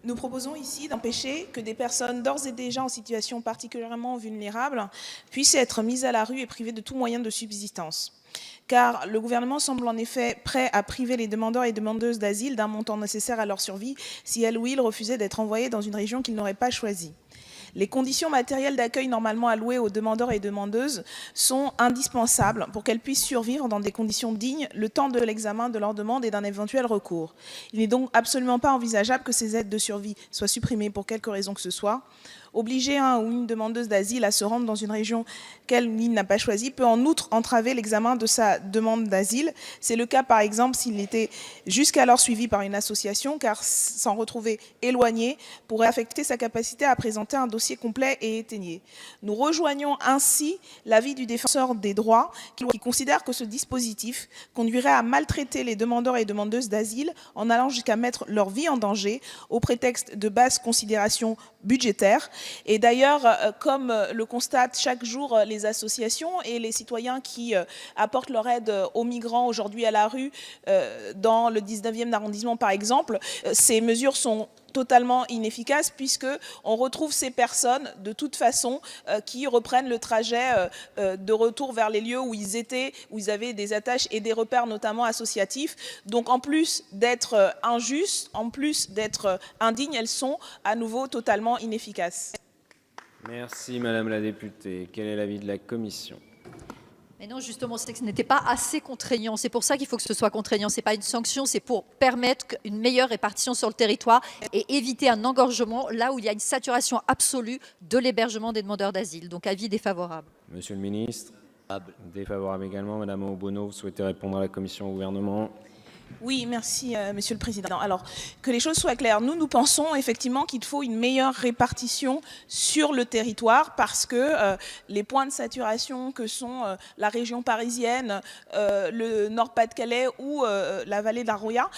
Nous proposons ici d'empêcher que des personnes d'ores et déjà en situation particulièrement vulnérable puissent être mises à la rue et privées de tout moyen de subsistance. Car le gouvernement semble en effet prêt à priver les demandeurs et demandeuses d'asile d'un montant nécessaire à leur survie si elles ou ils refusaient d'être envoyés dans une région qu'ils n'auraient pas choisie. Les conditions matérielles d'accueil normalement allouées aux demandeurs et demandeuses sont indispensables pour qu'elles puissent survivre dans des conditions dignes le temps de l'examen de leur demande et d'un éventuel recours. Il n'est donc absolument pas envisageable que ces aides de survie soient supprimées pour quelque raison que ce soit. Obliger un ou une demandeuse d'asile à se rendre dans une région qu'elle ou il n'a pas choisie peut en outre entraver l'examen de sa demande d'asile. C'est le cas par exemple s'il était jusqu'alors suivi par une association, car s'en retrouver éloigné pourrait affecter sa capacité à présenter un dossier complet et étayé. Nous rejoignons ainsi l'avis du défenseur des droits qui considère que ce dispositif conduirait à maltraiter les demandeurs et demandeuses d'asile en allant jusqu'à mettre leur vie en danger au prétexte de basses considérations budgétaires. Et d'ailleurs, comme le constatent chaque jour les associations et les citoyens qui apportent leur aide aux migrants aujourd'hui à la rue, dans le 19e arrondissement par exemple, ces mesures sont totalement inefficaces puisqu'on retrouve ces personnes de toute façon qui reprennent le trajet de retour vers les lieux où ils étaient, où ils avaient des attaches et des repères notamment associatifs. Donc en plus d'être injustes, en plus d'être indignes, elles sont à nouveau totalement inefficaces. Merci Madame la députée. Quel est l'avis de la commission ? Mais non, justement, ce texte n'était pas assez contraignant. C'est pour ça qu'il faut que ce soit contraignant. Ce n'est pas une sanction, c'est pour permettre une meilleure répartition sur le territoire et éviter un engorgement là où il y a une saturation absolue de l'hébergement des demandeurs d'asile. Donc, avis défavorable. Monsieur le ministre ? Défavorable également. Madame Obono, vous souhaitez répondre à la commission au gouvernement ? Oui, merci Monsieur le Président. Alors, que les choses soient claires, nous pensons effectivement qu'il faut une meilleure répartition sur le territoire parce que les points de saturation que sont la région parisienne, le Nord-Pas-de-Calais ou la vallée de la Roya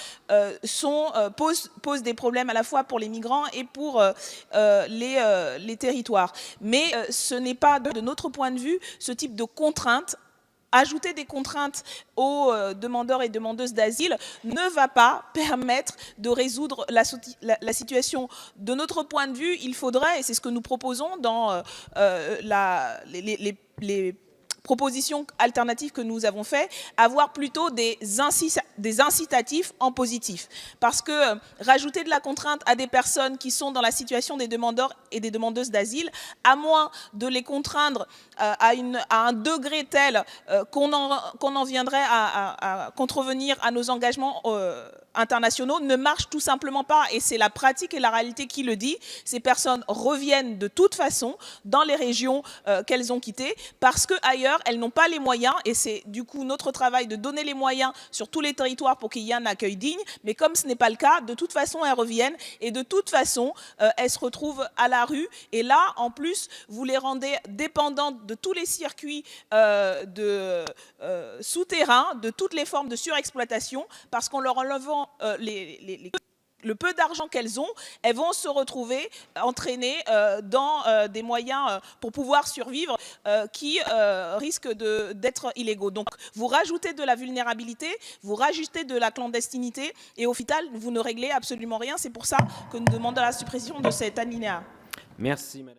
posent des problèmes à la fois pour les migrants et pour les territoires. Mais ce n'est pas, de notre point de vue, ce type de contraintes. Ajouter des contraintes aux demandeurs et demandeuses d'asile ne va pas permettre de résoudre la situation. De notre point de vue, il faudrait, et c'est ce que nous proposons dans les propositions alternatives que nous avons faites, avoir plutôt des incitatifs en positif. Parce que rajouter de la contrainte à des personnes qui sont dans la situation des demandeurs et des demandeuses d'asile, à moins de les contraindre à un degré tel qu'on en viendrait à contrevenir à nos engagements internationaux, ne marche tout simplement pas. Et c'est la pratique et la réalité qui le dit. Ces personnes reviennent de toute façon dans les régions qu'elles ont quittées parce qu'ailleurs, elles n'ont pas les moyens. Et c'est du coup notre travail de donner les moyens sur tous les territoires pour qu'il y ait un accueil digne. Mais comme ce n'est pas le cas, de toute façon, elles reviennent. Et de toute façon, elles se retrouvent à la rue. Et là, en plus, vous les rendez dépendantes de tous les circuits souterrains, de toutes les formes de surexploitation, parce qu'en leur enlevant le peu d'argent qu'elles ont, elles vont se retrouver entraînées dans des moyens pour pouvoir survivre qui risquent d'être illégaux. Donc vous rajoutez de la vulnérabilité, vous rajoutez de la clandestinité et au final vous ne réglez absolument rien. C'est pour ça que nous demandons la suppression de cet alinéa. Merci Madame.